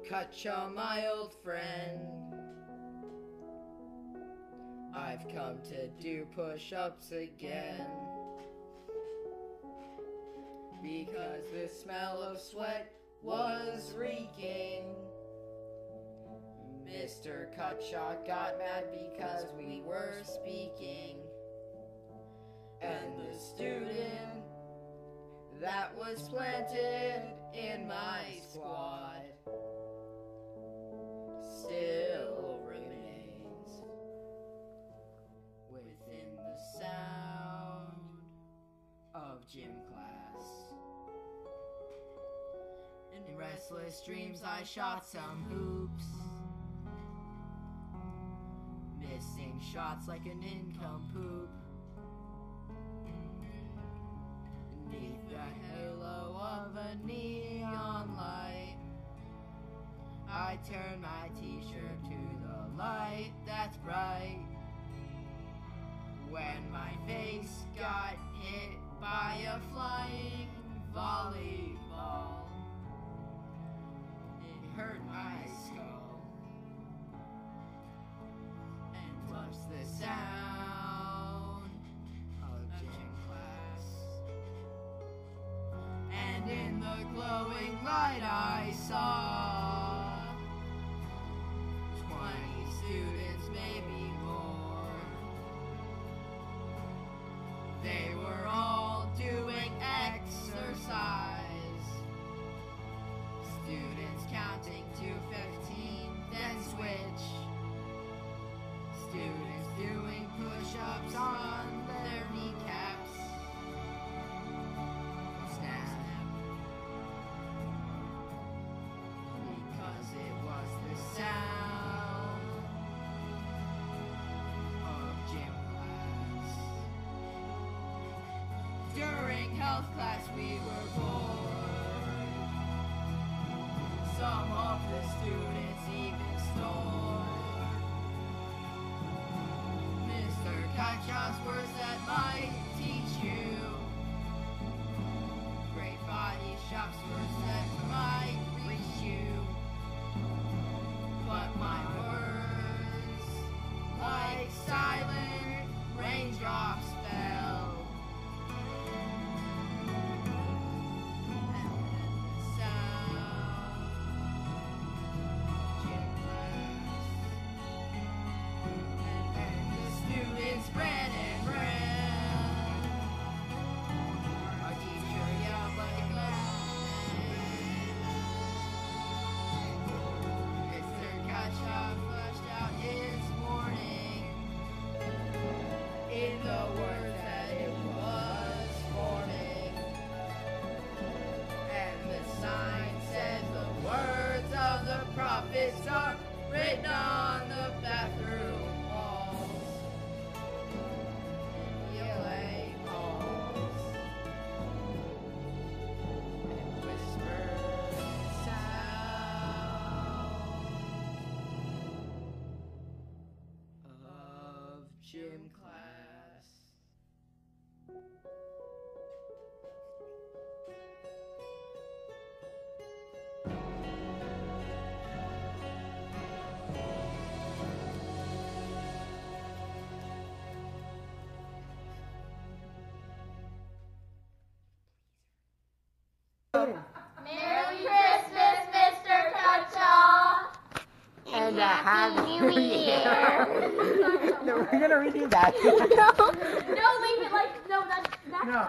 Kutcha, my old friend. I've come to do push-ups again, because the smell of sweat was reeking. Mr. Kutcha got mad because we were speaking, and the student that was planted in my squad still remains within the sound of gym class. In restless dreams I shot some hoops, missing shots like an nincompoop. Beneath the halo of a neon light, I turn my t-shirt to the light that's bright. When my face got hit by a flying volleyball, it hurt my skull and touched the sound of gym class. And in the glowing light I saw 20 students, maybe more. They were all doing exercise. Students counting to 15, then switch. Students doing push-ups on their kneecaps. Snap. Because it was the sound of gym class. During health class we were bored. Some of the students even snored. Mr. Kutcha's words that might teach you. Great body shops words that might reach you. But my words, like silent raindrops, fell. And then the sound of gym class. And the students ran and ran. Our teacher yelled like a Mr. Kutcha flushed out his warning in the words that it was forming. And the sign said the words of the prophets are written on the bathroom walls in ELA halls, and whispered sound of gym class. Merry Christmas, Mr. Kutcha! And a happy New Year! No, we're gonna redo that. No, leave it like, no, that's No.